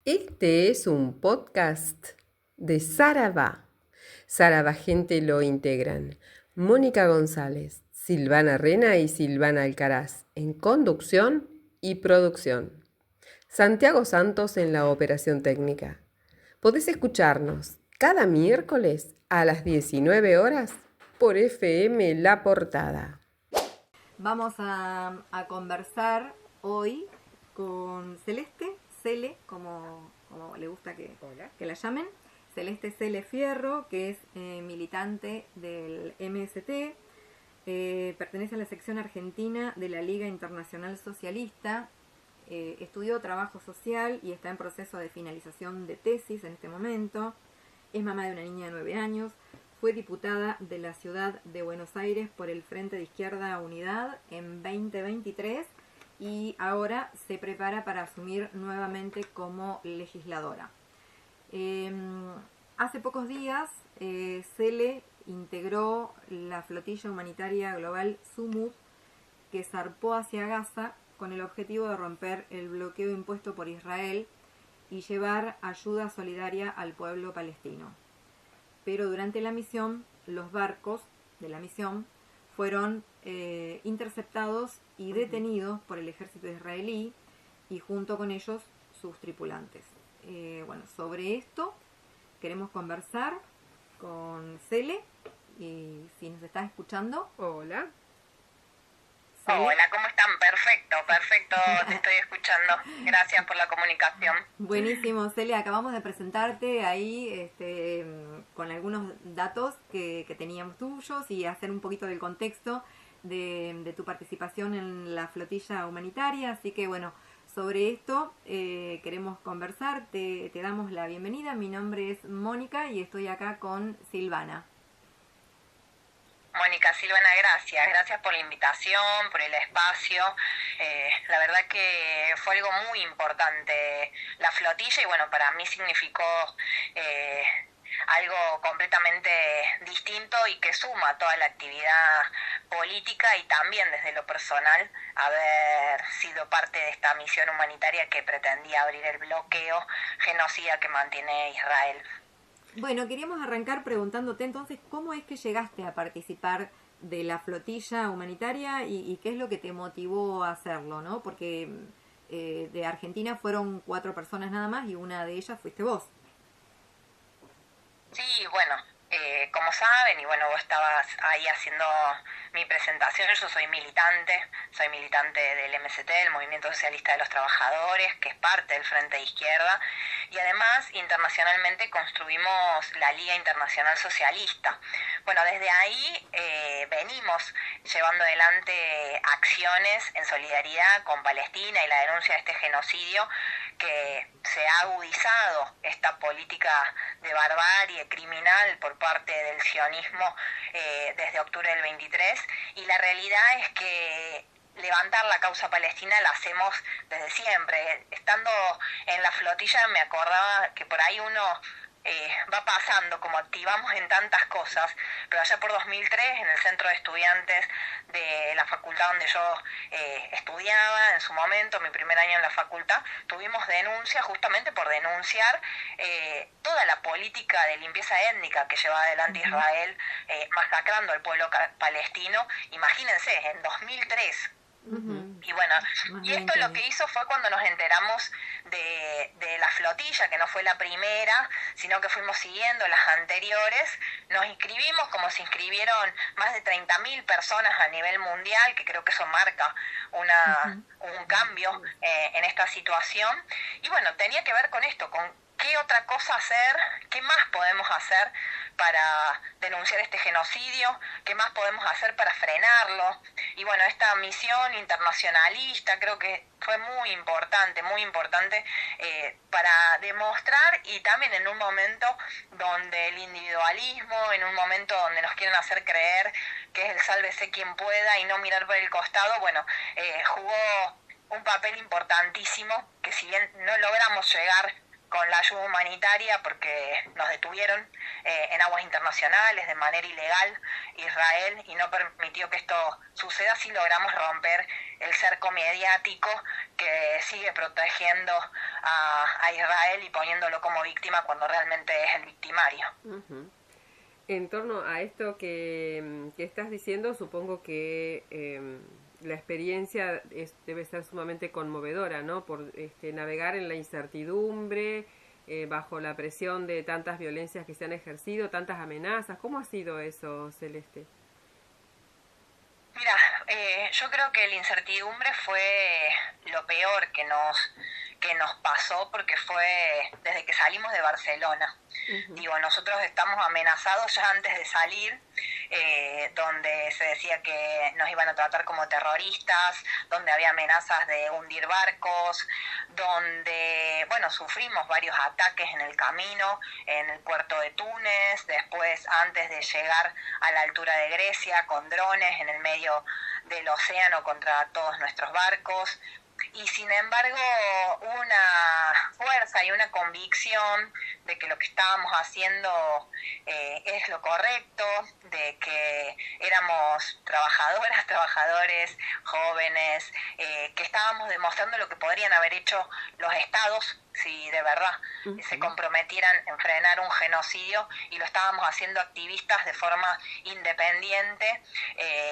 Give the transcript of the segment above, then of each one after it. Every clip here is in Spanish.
Este es un podcast de Saraba. Saraba Gente lo integran Mónica González, Silvana Rena y Silvana Alcaraz en conducción y producción. Santiago Santos en la operación técnica. Podés escucharnos cada miércoles a las 19 horas por FM La Portada. Vamos a conversar hoy con Celeste, Cele, como le gusta que la llamen. Celeste Cele Fierro, que es militante del MST, pertenece a la sección argentina de la Liga Internacional Socialista, estudió trabajo social y está en proceso de finalización de tesis en este momento. Es mamá de una niña de 9 años. Fue diputada de la ciudad de Buenos Aires por el Frente de Izquierda Unidad en 2023 y ahora se prepara para asumir nuevamente como legisladora. Hace pocos días Cele integró la flotilla humanitaria global Sumud, que zarpó hacia Gaza con el objetivo de romper el bloqueo impuesto por Israel y llevar ayuda solidaria al pueblo palestino. Pero durante la misión, los barcos de la misión fueron interceptados y detenidos por el ejército israelí y junto con ellos sus tripulantes. Sobre esto queremos conversar con Cele, y si nos estás escuchando. Hola. ¿Cele? Hola, ¿cómo están? Perfecto, te estoy escuchando. Gracias por la comunicación. Buenísimo, Cele, acabamos de presentarte ahí con algunos datos que teníamos tuyos y hacer un poquito del contexto de tu participación en la flotilla humanitaria. Así que bueno, sobre esto queremos conversar, te damos la bienvenida. Mi nombre es Mónica y estoy acá con Silvana. Mónica, Silvana, gracias por la invitación, por el espacio. La verdad que fue algo muy importante la flotilla y bueno, para mí significó algo completamente distinto y que suma a toda la actividad política y también desde lo personal haber sido parte de esta misión humanitaria que pretendía abrir el bloqueo genocida que mantiene Israel. Bueno, queríamos arrancar preguntándote entonces cómo es que llegaste a participar de la flotilla humanitaria y qué es lo que te motivó a hacerlo, ¿no? Porque de Argentina fueron 4 personas nada más y una de ellas fuiste vos. Sí, bueno, como saben, y bueno, vos estabas ahí haciendo mi presentación, yo soy militante del MST, el Movimiento Socialista de los Trabajadores, que es parte del Frente de Izquierda, y además internacionalmente construimos la Liga Internacional Socialista. Bueno, desde ahí venimos llevando adelante acciones en solidaridad con Palestina y la denuncia de este genocidio, que se ha agudizado esta política de barbarie criminal por parte del sionismo desde octubre del 23, y la realidad es que levantar la causa palestina la hacemos desde siempre. Estando en la flotilla me acordaba que por ahí uno va pasando, como activamos en tantas cosas, pero allá por 2003 en el centro de estudiantes de la facultad donde yo estudiaba en su momento, mi primer año en la facultad, tuvimos denuncias justamente por denunciar toda la política de limpieza étnica que llevaba adelante Israel, masacrando al pueblo palestino. Imagínense, en 2003. Y bueno, y esto lo que hizo fue cuando nos enteramos de la flotilla, que no fue la primera, sino que fuimos siguiendo las anteriores. Nos inscribimos como se inscribieron más de 30.000 personas a nivel mundial, que creo que eso marca un cambio en esta situación. Y bueno, tenía que ver con esto, con qué otra cosa hacer, qué más podemos hacer para denunciar este genocidio, qué más podemos hacer para frenarlo. Y bueno, esta misión internacionalista creo que fue muy importante para demostrar, y también en un momento donde el individualismo, en un momento donde nos quieren hacer creer que es el sálvese quien pueda y no mirar por el costado, bueno, jugó un papel importantísimo, que si bien no logramos llegar con la ayuda humanitaria porque nos detuvieron en aguas internacionales de manera ilegal Israel y no permitió que esto suceda. Si logramos romper el cerco mediático que sigue protegiendo a Israel y poniéndolo como víctima cuando realmente es el victimario. Uh-huh. En torno a esto que estás diciendo, supongo que la experiencia debe ser sumamente conmovedora, ¿no? Por navegar en la incertidumbre, bajo la presión de tantas violencias que se han ejercido, tantas amenazas. ¿Cómo ha sido eso, Celeste? Mira, yo creo que la incertidumbre fue lo peor que nos pasó porque fue desde que salimos de Barcelona. Uh-huh. Digo, nosotros estamos amenazados ya antes de salir, donde se decía que nos iban a tratar como terroristas, donde había amenazas de hundir barcos, donde, bueno, sufrimos varios ataques en el camino, en el puerto de Túnez, después antes de llegar a la altura de Grecia, con drones en el medio del océano contra todos nuestros barcos. Y sin embargo, una fuerza y una convicción de que lo que estábamos haciendo es lo correcto, de que éramos trabajadoras, trabajadores, jóvenes, que estábamos demostrando lo que podrían haber hecho los estados si de verdad se comprometieran en frenar un genocidio, y lo estábamos haciendo activistas de forma independiente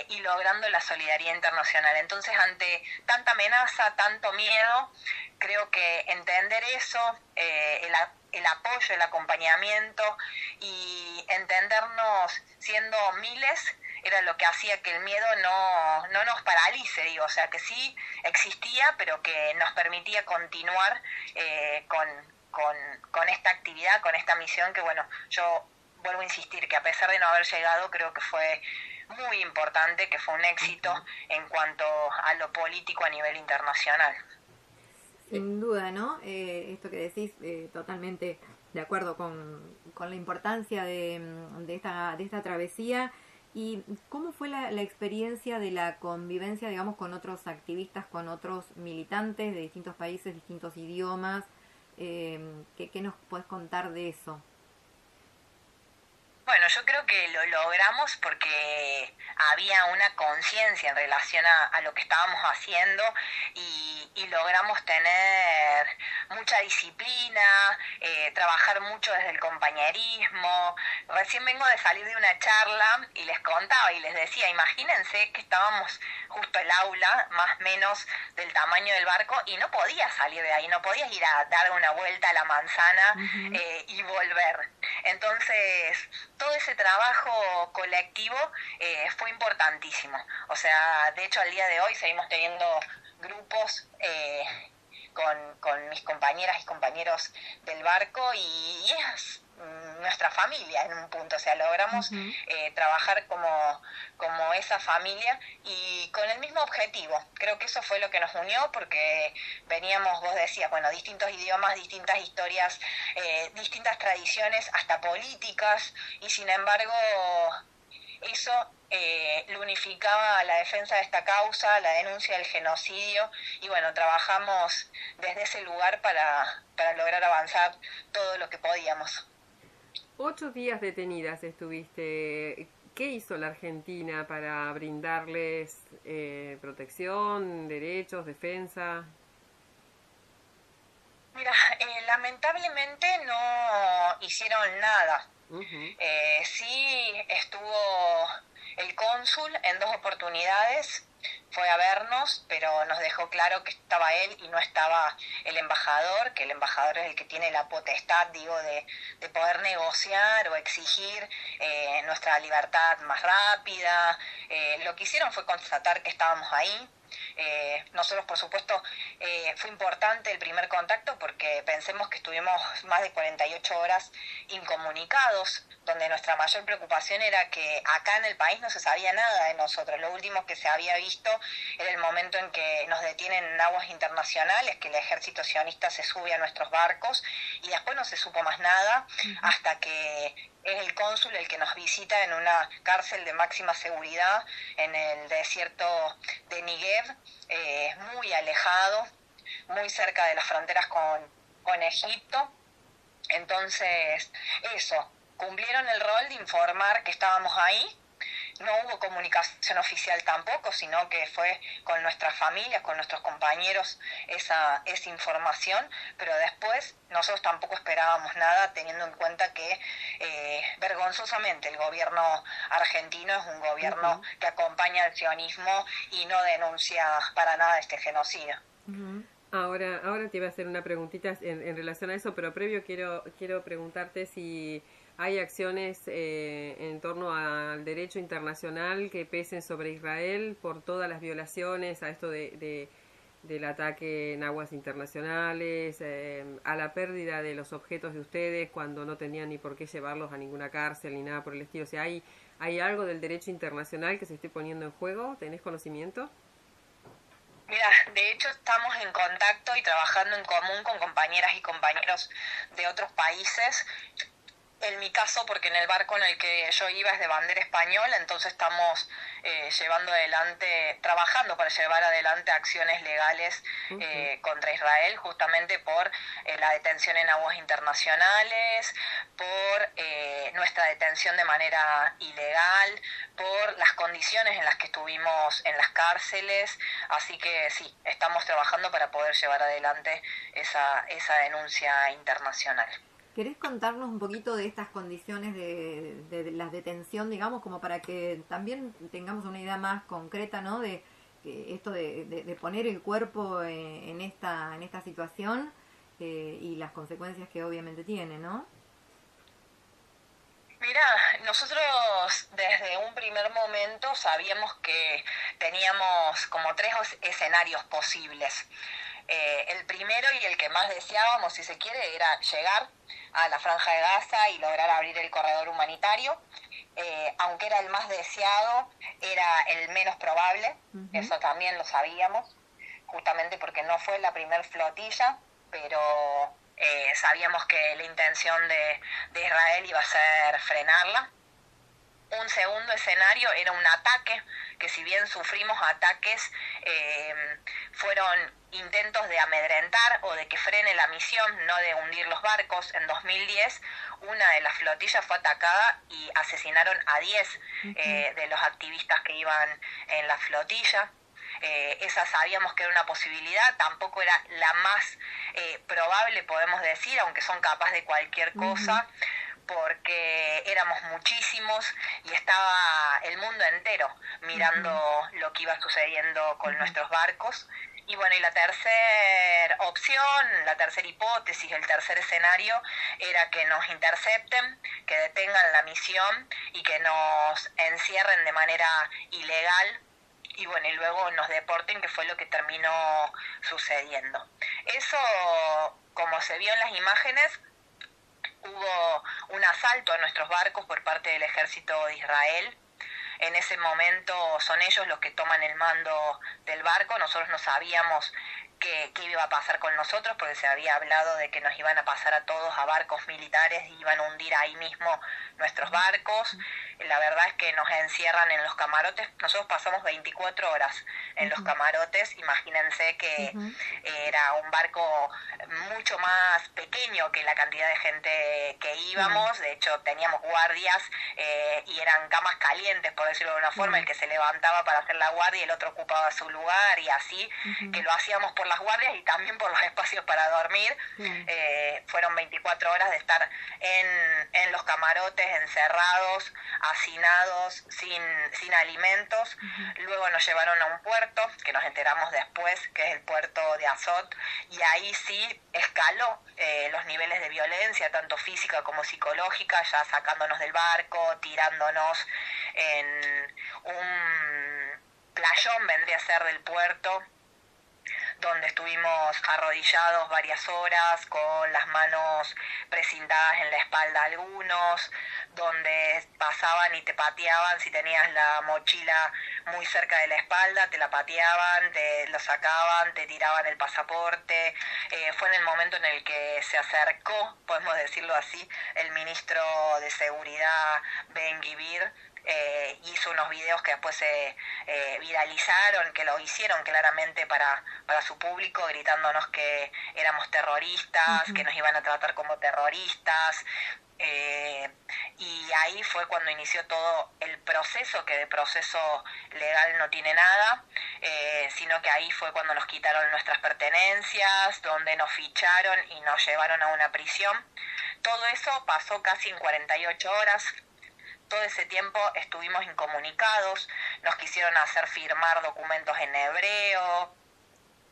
y logrando la solidaridad internacional. Entonces, ante tanta amenaza, tanto miedo, creo que entender eso, el apoyo, el acompañamiento y entendernos siendo miles era lo que hacía que el miedo no nos paralice, digo, o sea, que sí existía, pero que nos permitía continuar con esta actividad, con esta misión que, bueno, yo vuelvo a insistir que a pesar de no haber llegado, creo que fue muy importante, que fue un éxito en cuanto a lo político a nivel internacional. Sin duda, ¿no? Esto que decís, totalmente de acuerdo con la importancia de esta travesía. ¿Y cómo fue la experiencia de la convivencia, digamos, con otros activistas, con otros militantes de distintos países, distintos idiomas? ¿Qué nos puedes contar de eso? Bueno, yo creo que lo logramos porque había una conciencia en relación a lo que estábamos haciendo y logramos tener mucha disciplina, trabajar mucho desde el compañerismo. Recién vengo de salir de una charla y les contaba y les decía, imagínense que estábamos justo el aula, más o menos del tamaño del barco, y no podías salir de ahí, no podías ir a dar una vuelta a la manzana y volver. Entonces, todo ese trabajo colectivo fue importantísimo. O sea, de hecho, al día de hoy seguimos teniendo grupos con mis compañeras y compañeros del barco y es nuestra familia en un punto. O sea, logramos trabajar como esa familia y con el mismo objetivo. Creo que eso fue lo que nos unió, porque veníamos, vos decías, bueno, distintos idiomas, distintas historias, distintas tradiciones, hasta políticas, y sin embargo eso lo unificaba la defensa de esta causa, la denuncia del genocidio, y bueno, trabajamos desde ese lugar para lograr avanzar todo lo que podíamos. 8 días detenidas estuviste. ¿Qué hizo la Argentina para brindarles protección, derechos, defensa? Mira, lamentablemente no hicieron nada. Sí estuvo el cónsul en 2 oportunidades, fue a vernos, pero nos dejó claro que estaba él y no estaba el embajador, que el embajador es el que tiene la potestad, digo, de poder negociar o exigir nuestra libertad más rápida. Lo que hicieron fue constatar que estábamos ahí. Nosotros, por supuesto, fue importante el primer contacto porque pensemos que estuvimos más de 48 horas incomunicados, donde nuestra mayor preocupación era que acá en el país no se sabía nada de nosotros. Lo último que se había visto era el momento en que nos detienen en aguas internacionales, que el ejército sionista se sube a nuestros barcos, y después no se supo más nada hasta que es el cónsul el que nos visita en una cárcel de máxima seguridad en el desierto de Negev, muy alejado, muy cerca de las fronteras con Egipto. Entonces, eso, cumplieron el rol de informar que estábamos ahí. No hubo comunicación oficial tampoco, sino que fue con nuestras familias, con nuestros compañeros esa información, pero después nosotros tampoco esperábamos nada, teniendo en cuenta que vergonzosamente el gobierno argentino es un gobierno que acompaña al sionismo y no denuncia para nada este genocidio. Ahora te iba a hacer una preguntita en relación a eso, pero previo quiero preguntarte si hay acciones en torno al derecho internacional que pesen sobre Israel por todas las violaciones a esto del ataque en aguas internacionales, a la pérdida de los objetos de ustedes cuando no tenían ni por qué llevarlos a ninguna cárcel ni nada por el estilo. O sea, ¿hay algo del derecho internacional que se esté poniendo en juego? ¿Tenés conocimiento? Mira, de hecho estamos en contacto y trabajando en común con compañeras y compañeros de otros países. En mi caso, porque en el barco en el que yo iba es de bandera española, entonces estamos trabajando para llevar adelante acciones legales contra Israel, justamente por la detención en aguas internacionales, por nuestra detención de manera ilegal, por las condiciones en las que estuvimos en las cárceles. Así que sí, estamos trabajando para poder llevar adelante esa denuncia internacional. ¿Querés contarnos un poquito de estas condiciones de la detención, digamos, como para que también tengamos una idea más concreta, ¿no? De esto de poner el cuerpo en esta situación y las consecuencias que obviamente tiene, ¿no? Mira, nosotros desde un primer momento sabíamos que teníamos como 3 escenarios posibles. El primero y el que más deseábamos, si se quiere, era llegar a la Franja de Gaza y lograr abrir el corredor humanitario. Aunque era el más deseado, era el menos probable. Eso también lo sabíamos, justamente porque no fue la primer flotilla, pero sabíamos que la intención de Israel iba a ser frenarla. Un segundo escenario era un ataque, que si bien sufrimos ataques, fueron intentos de amedrentar o de que frene la misión, no de hundir los barcos. En 2010, una de las flotillas fue atacada y asesinaron a 10 de los activistas que iban en la flotilla. Esa sabíamos que era una posibilidad, tampoco era la más probable, podemos decir, aunque son capaces de cualquier cosa, porque éramos muchísimos y estaba el mundo entero mirando lo que iba sucediendo con nuestros barcos. Y bueno, y la tercera opción, la tercera hipótesis, el tercer escenario era que nos intercepten, que detengan la misión y que nos encierren de manera ilegal y bueno, y luego nos deporten, que fue lo que terminó sucediendo. Eso, como se vio en las imágenes, hubo un asalto a nuestros barcos por parte del ejército de Israel. En ese momento son ellos los que toman el mando del barco. Nosotros no sabíamos qué iba a pasar con nosotros, porque se había hablado de que nos iban a pasar a todos a barcos militares y iban a hundir ahí mismo nuestros barcos. La verdad es que nos encierran en los camarotes. Nosotros pasamos 24 horas en los camarotes. Imagínense que era un barco mucho más pequeño que la cantidad de gente que íbamos. De hecho, teníamos guardias y eran camas calientes, por decirlo de una forma. El que se levantaba para hacer la guardia y el otro ocupaba su lugar, y así, que lo hacíamos por las guardias y también por los espacios para dormir. Fueron 24 horas de estar en los camarotes, encerrados, hacinados, sin alimentos. Luego nos llevaron a un puerto, que nos enteramos después, que es el puerto de Azot, y ahí sí escaló los niveles de violencia, tanto física como psicológica, ya sacándonos del barco, tirándonos en un playón, vendría a ser, del puerto, donde estuvimos arrodillados varias horas, con las manos precintadas en la espalda algunos, donde pasaban y te pateaban si tenías la mochila muy cerca de la espalda, te la pateaban, te lo sacaban, te tiraban el pasaporte. Fue en el momento en el que se acercó, podemos decirlo así, el ministro de Seguridad Ben Gvir, hizo unos videos que después se viralizaron, que lo hicieron claramente para su público, gritándonos que éramos terroristas, que nos iban a tratar como terroristas. Y ahí fue cuando inició todo el proceso, que de proceso legal no tiene nada, sino que ahí fue cuando nos quitaron nuestras pertenencias, donde nos ficharon y nos llevaron a una prisión. Todo eso pasó casi en 48 horas. Todo ese tiempo estuvimos incomunicados, nos quisieron hacer firmar documentos en hebreo,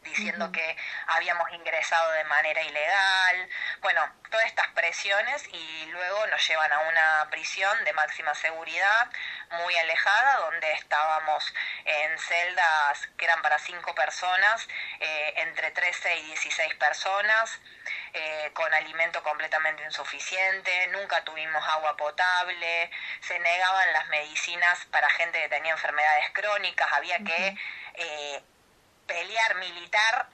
diciendo que habíamos ingresado de manera ilegal, bueno, todas estas presiones, y luego nos llevan a una prisión de máxima seguridad, muy alejada, donde estábamos en celdas que eran para 5 personas, entre 13 y 16 personas, con alimento completamente insuficiente, nunca tuvimos agua potable, se negaban las medicinas para gente que tenía enfermedades crónicas, había que pelear, militar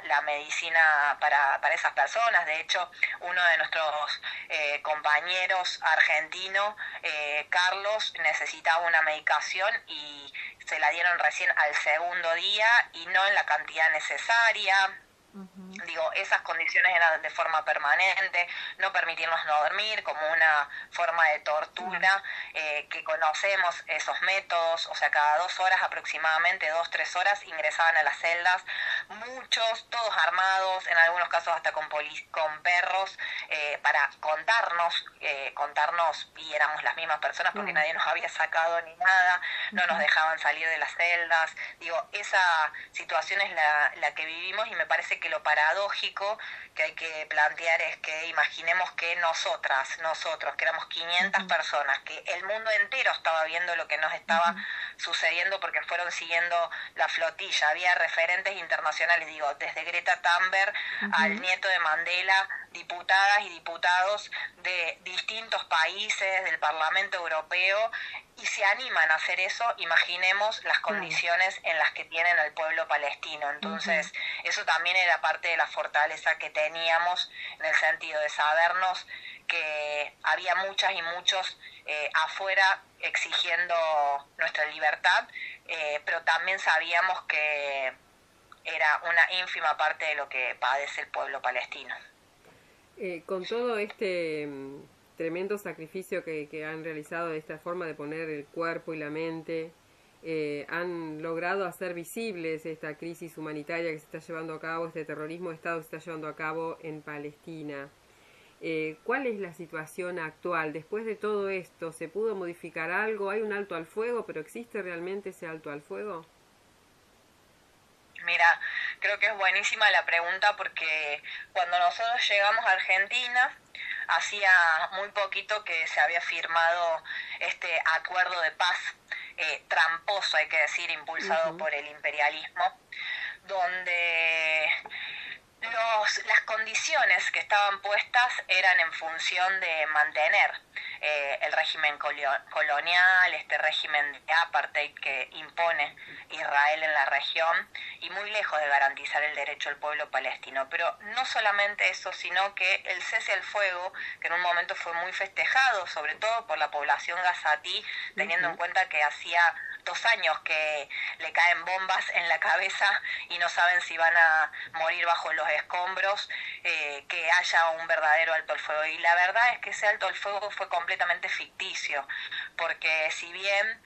la medicina para esas personas. De hecho, uno de nuestros compañeros argentinos, Carlos, necesitaba una medicación y se la dieron recién al segundo día y no en la cantidad necesaria. Digo, esas condiciones eran de forma permanente, no permitirnos no dormir como una forma de tortura, que conocemos esos métodos, o sea, cada 2 horas aproximadamente, 2-3 horas, ingresaban a las celdas, muchos, todos armados, en algunos casos hasta con perros, para contarnos, y éramos las mismas personas porque nadie nos había sacado ni nada, no nos dejaban salir de las celdas. Digo, esa situación es la que vivimos, y me parece que lo paradójico que hay que plantear es que imaginemos que nosotros, que éramos 500 personas, que el mundo entero estaba viendo lo que nos estaba sucediendo porque fueron siguiendo la flotilla, había referentes internacionales, digo, desde Greta Thunberg al nieto de Mandela, diputadas y diputados de distintos países, del Parlamento Europeo, y se animan a hacer eso, imaginemos las condiciones en las que tienen el pueblo palestino. Entonces, eso también era parte de la fortaleza que teníamos, en el sentido de sabernos que había muchas y muchos afuera exigiendo nuestra libertad, pero también sabíamos que era una ínfima parte de lo que padece el pueblo palestino. Con todo este tremendo sacrificio que han realizado de esta forma de poner el cuerpo y la mente, han logrado hacer visibles esta crisis humanitaria que se está llevando a cabo, este terrorismo de Estado que se está llevando a cabo en Palestina. ¿Cuál es la situación actual? Después de todo esto, ¿se pudo modificar algo? ¿Hay un alto al fuego, pero existe realmente ese alto al fuego? Mira, creo que es buenísima la pregunta porque cuando nosotros llegamos a Argentina, hacía muy poquito que se había firmado este acuerdo de paz, tramposo, hay que decir, impulsado por el imperialismo, donde las condiciones que estaban puestas eran en función de mantener el régimen colonial, este régimen de apartheid que impone Israel en la región, y muy lejos de garantizar el derecho del pueblo palestino. Pero no solamente eso, sino que el cese al fuego, que en un momento fue muy festejado, sobre todo por la población gazatí, teniendo en cuenta que hacía 2 años que le caen bombas en la cabeza y no saben si van a morir bajo los escombros, que haya un verdadero alto al fuego. Y la verdad es que ese alto al fuego fue completamente ficticio, porque si bien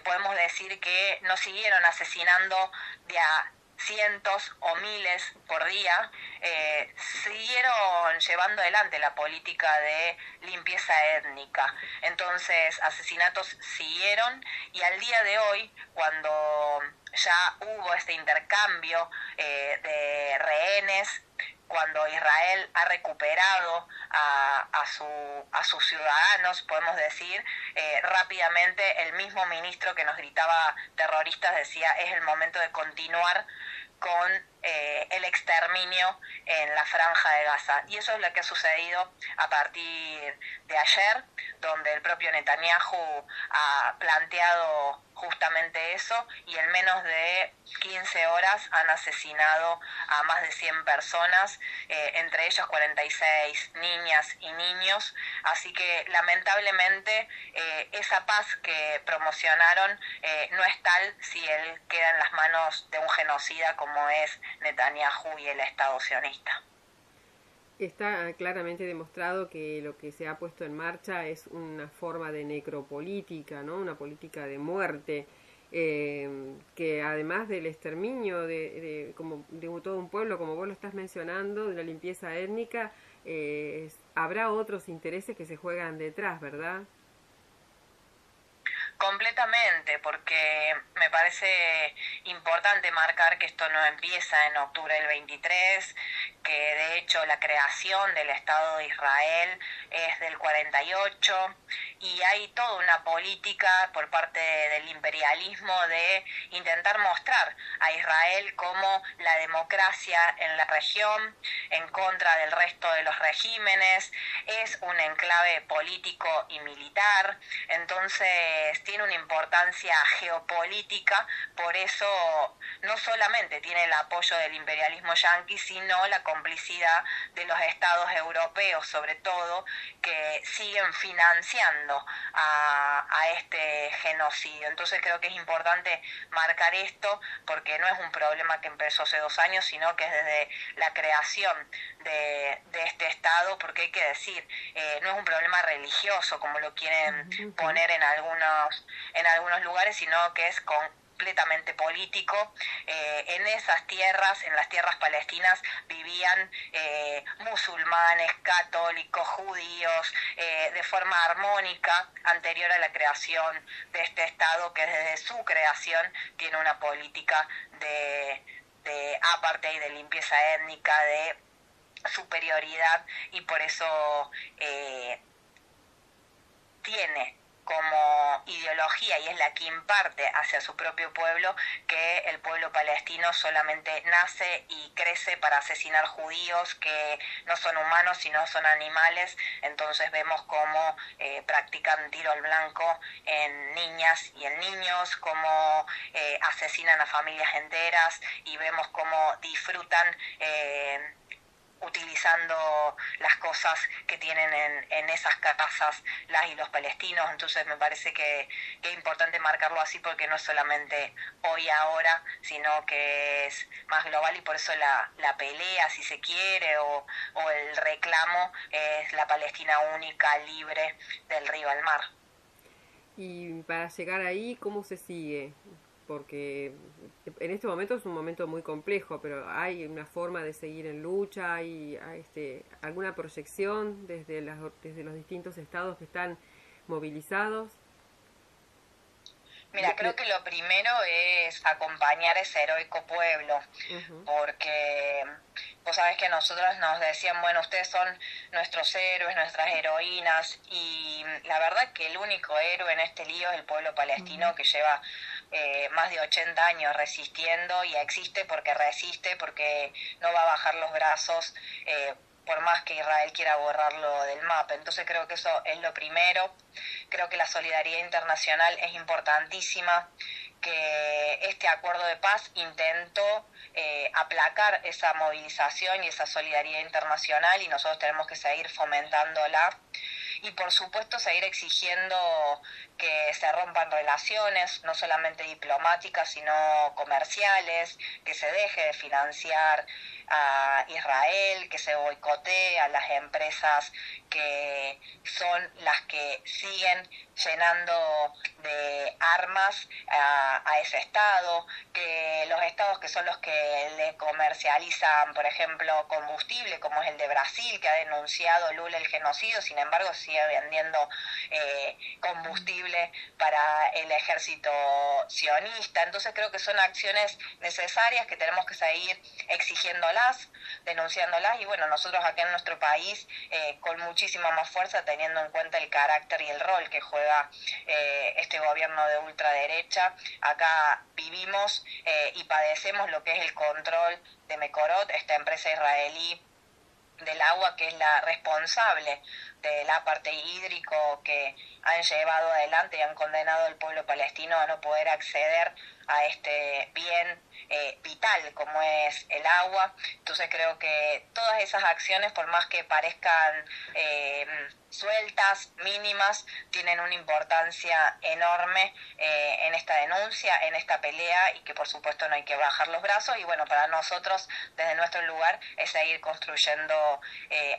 podemos decir que no siguieron asesinando de a cientos o miles por día, siguieron llevando adelante la política de limpieza étnica. Entonces, asesinatos siguieron, y al día de hoy, cuando ya hubo este intercambio de rehenes, cuando Israel ha recuperado a sus ciudadanos, podemos decir, rápidamente el mismo ministro que nos gritaba terroristas decía: es el momento de continuar con el exterminio en la franja de Gaza. Y eso es lo que ha sucedido a partir de ayer, donde el propio Netanyahu ha planteado justamente eso, y en menos de 15 horas horas han asesinado a más de 100 personas, entre ellos 46 niñas y niños. Así que lamentablemente esa paz que promocionaron no es tal si él queda en las manos de un genocida como es Netanyahu y el Estado sionista. Está claramente demostrado que lo que se ha puesto en marcha es una forma de necropolítica, ¿no? Una política de muerte, que además del exterminio como de todo un pueblo, como vos lo estás mencionando, de la limpieza étnica, habrá otros intereses que se juegan detrás, ¿verdad? Completamente, porque me parece importante marcar que esto no empieza en octubre del 23, que de hecho la creación del Estado de Israel es del 48 y hay toda una política por parte del imperialismo de intentar mostrar a Israel como la democracia en la región, en contra del resto de los regímenes, es un enclave político y militar, entonces tiene una importancia geopolítica, por eso no solamente tiene el apoyo del imperialismo yanqui, sino la complicidad de los estados europeos, sobre todo, que siguen financiando a este genocidio. Entonces creo que es importante marcar esto, porque no es un problema que empezó hace 2 años, sino que es desde la creación de este Estado, porque hay que decir, no es un problema religioso como lo quieren poner en algunos lugares, sino que es completamente político. En esas tierras, en las tierras palestinas, vivían musulmanes, católicos, judíos, de forma armónica, anterior a la creación de este Estado, que desde su creación tiene una política de apartheid, de limpieza étnica, de superioridad, y por eso tiene como ideología, y es la que imparte hacia su propio pueblo, que el pueblo palestino solamente nace y crece para asesinar judíos, que no son humanos sino son animales. Entonces vemos cómo practican tiro al blanco en niñas y en niños, cómo asesinan a familias enteras, y vemos cómo disfrutan utilizando las cosas que tienen en esas casas las y los palestinos. Entonces me parece que es importante marcarlo así, porque no es solamente hoy ahora, sino que es más global, y por eso la pelea, si se quiere, o el reclamo es la Palestina única, libre, del río al mar. Y para llegar ahí, ¿cómo se sigue? Porque en este momento es un momento muy complejo, pero hay una forma de seguir en lucha, hay alguna proyección desde los distintos estados que están movilizados. Mira, creo que lo primero es acompañar a ese heroico pueblo, porque vos sabés que a nosotros nos decían, bueno, ustedes son nuestros héroes, nuestras heroínas, y la verdad que el único héroe en este lío es el pueblo palestino, que lleva más de 80 años resistiendo, y existe porque resiste, porque no va a bajar los brazos, por más que Israel quiera borrarlo del mapa. Entonces creo que eso es lo primero. Creo que la solidaridad internacional es importantísima, que este acuerdo de paz intentó aplacar esa movilización y esa solidaridad internacional, y nosotros tenemos que seguir fomentándola. Y por supuesto seguir exigiendo que se rompan relaciones, no solamente diplomáticas, sino comerciales, que se deje de financiar a Israel, que se boicotee a las empresas que son las que siguen llenando de armas a ese Estado, que los estados que son los que le comercializan, por ejemplo, combustible, como es el de Brasil, que ha denunciado Lula el genocidio, sin embargo sigue vendiendo combustible para el ejército sionista. Entonces creo que son acciones necesarias que tenemos que seguir exigiéndolas, denunciándolas, y bueno, nosotros acá en nuestro país con muchísima más fuerza, teniendo en cuenta el carácter y el rol que juega este gobierno de ultraderecha. Acá vivimos y padecemos lo que es el control de Mekorot, esta empresa israelí del agua, que es la responsable del apartheid hídrico, que han llevado adelante y han condenado al pueblo palestino a no poder acceder a este bien vital como es el agua. Entonces creo que todas esas acciones, por más que parezcan sueltas, mínimas, tienen una importancia enorme en esta denuncia, en esta pelea, y que por supuesto no hay que bajar los brazos. Y bueno, para nosotros desde nuestro lugar es seguir construyendo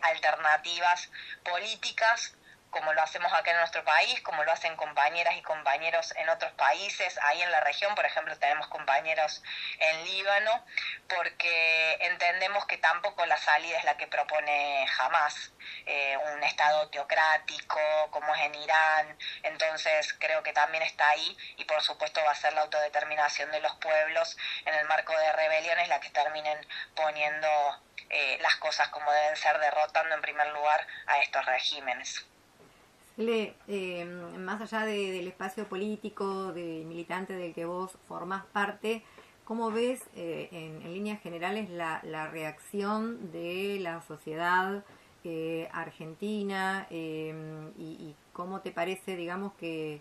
alternativas políticas, como lo hacemos acá en nuestro país, como lo hacen compañeras y compañeros en otros países. Ahí en la región, por ejemplo, tenemos compañeros en Líbano, porque entendemos que tampoco la salida es la que propone Hamás, un estado teocrático como es en Irán. Entonces creo que también está ahí, y por supuesto va a ser la autodeterminación de los pueblos en el marco de rebeliones la que terminen poniendo las cosas como deben ser, derrotando en primer lugar a estos regímenes. Más allá del espacio político, de militante del que vos formás parte, ¿cómo ves en líneas generales la reacción de la sociedad argentina y cómo te parece, digamos, que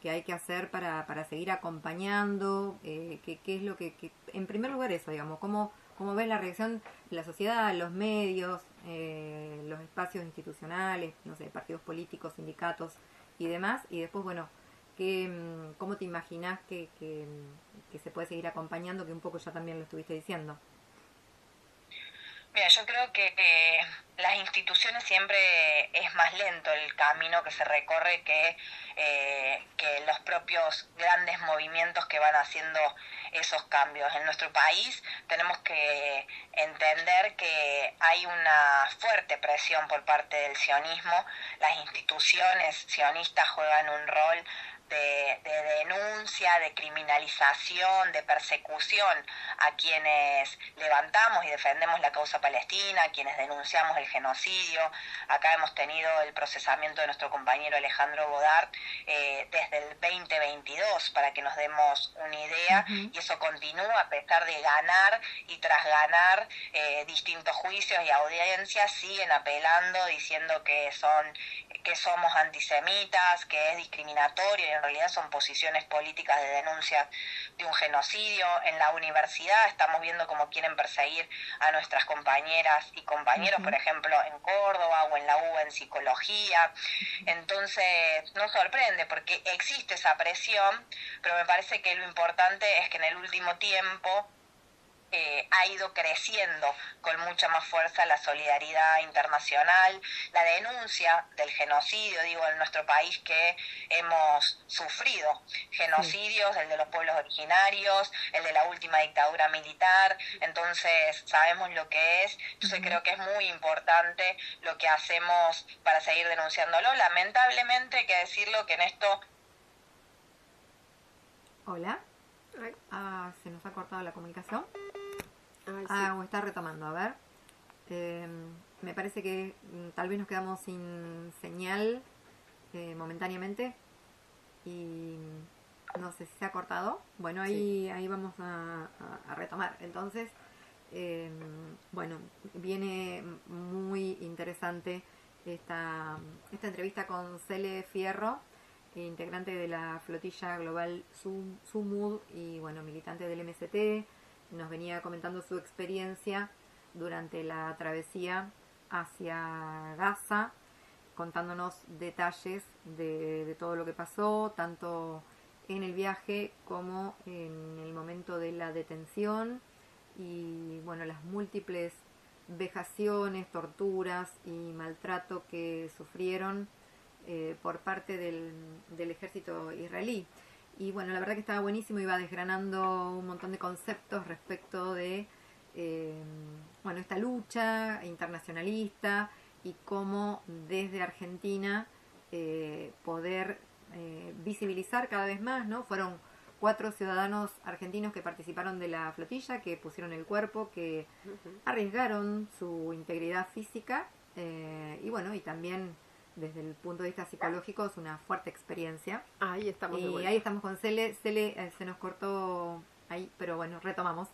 hay que hacer para seguir acompañando? ¿Qué es lo que, en primer lugar eso, digamos, cómo ves la reacción de la sociedad, los medios, los espacios institucionales, no sé, partidos políticos, sindicatos y demás? Y después, bueno, ¿cómo te imaginas que se puede seguir acompañando? Que un poco ya también lo estuviste diciendo. Mira, yo creo que las instituciones siempre es más lento el camino que se recorre que los propios grandes movimientos que van haciendo esos cambios. En nuestro país tenemos que entender que hay una fuerte presión por parte del sionismo. Las instituciones sionistas juegan un rol de denuncia, de criminalización, de persecución a quienes levantamos y defendemos la causa palestina, a quienes denunciamos el genocidio. Acá hemos tenido el procesamiento de nuestro compañero Alejandro Godard desde el 2022, para que nos demos una idea, y eso continúa a pesar de ganar y tras ganar distintos juicios y audiencias, siguen apelando, diciendo que somos antisemitas, que es discriminatorio, y en realidad son posiciones políticas de denuncia de un genocidio. En la universidad estamos viendo cómo quieren perseguir a nuestras compañeras y compañeros, por ejemplo, en Córdoba o en la UBA en psicología. Entonces, nos sorprende porque existe esa presión, pero me parece que lo importante es que en el último tiempo ha ido creciendo con mucha más fuerza la solidaridad internacional, la denuncia del genocidio, digo, en nuestro país, que hemos sufrido genocidios, el de los pueblos originarios, el de la última dictadura militar. Entonces sabemos lo que es. Entonces creo que es muy importante lo que hacemos para seguir denunciándolo. Lamentablemente hay que decirlo que en esto... Hola. Se nos ha cortado la comunicación. Sí. O está retomando, a ver. Me parece que tal vez nos quedamos sin señal momentáneamente y no sé si se ha cortado. Bueno, ahí vamos a retomar. Entonces, bueno, viene muy interesante esta entrevista con Cele Fierro, integrante de la flotilla global Sumud y bueno, militante del MST. Nos venía comentando su experiencia durante la travesía hacia Gaza, contándonos detalles de todo lo que pasó, tanto en el viaje como en el momento de la detención, y bueno, las múltiples vejaciones, torturas y maltrato que sufrieron por parte del ejército israelí. Y bueno, la verdad que estaba buenísimo, iba desgranando un montón de conceptos respecto de bueno, esta lucha internacionalista y cómo desde Argentina poder visibilizar cada vez más, ¿no? Fueron 4 ciudadanos argentinos que participaron de la flotilla, que pusieron el cuerpo, que arriesgaron su integridad física y bueno, y también desde el punto de vista psicológico es una fuerte experiencia. Ahí estamos de vuelta. Ahí estamos con Cele. Cele, se nos cortó ahí, pero bueno, retomamos.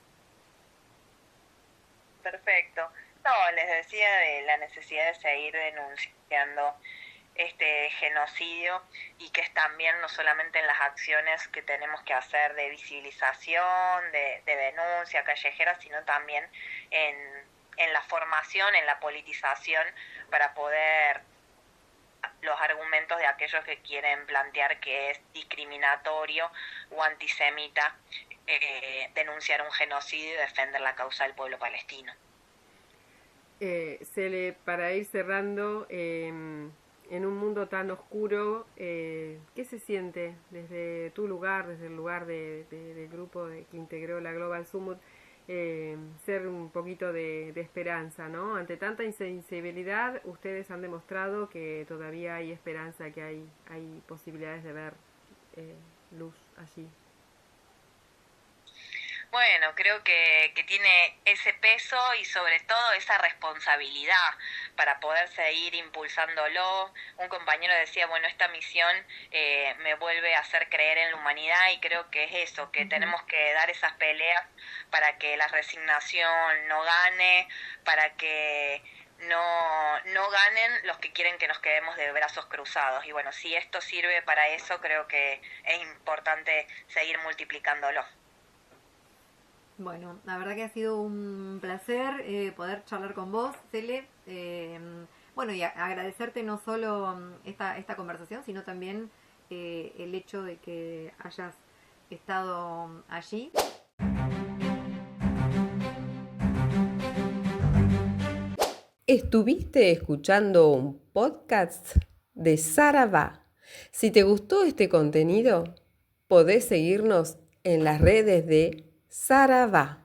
Perfecto. No, les decía de la necesidad de seguir denunciando este genocidio, y que es también no solamente en las acciones que tenemos que hacer de visibilización, de denuncia callejera, sino también en la formación, en la politización, para poder los argumentos de aquellos que quieren plantear que es discriminatorio o antisemita denunciar un genocidio y defender la causa del pueblo palestino. Cele, para ir cerrando, en un mundo tan oscuro, ¿qué se siente desde tu lugar, desde el lugar del grupo que integró la Global Summit, ser un poquito de esperanza, ¿no? Ante tanta insensibilidad, ustedes han demostrado que todavía hay esperanza, que hay posibilidades de ver luz allí. Bueno, creo que tiene ese peso y sobre todo esa responsabilidad para poder seguir impulsándolo. Un compañero decía, bueno, esta misión me vuelve a hacer creer en la humanidad, y creo que es eso, que tenemos que dar esas peleas para que la resignación no gane, para que no ganen los que quieren que nos quedemos de brazos cruzados. Y bueno, si esto sirve para eso, creo que es importante seguir multiplicándolo. Bueno, la verdad que ha sido un placer poder charlar con vos, Cele. Bueno, y agradecerte no solo esta conversación, sino también el hecho de que hayas estado allí. Estuviste escuchando un podcast de Sara Va. Si te gustó este contenido, podés seguirnos en las redes de Sara Va.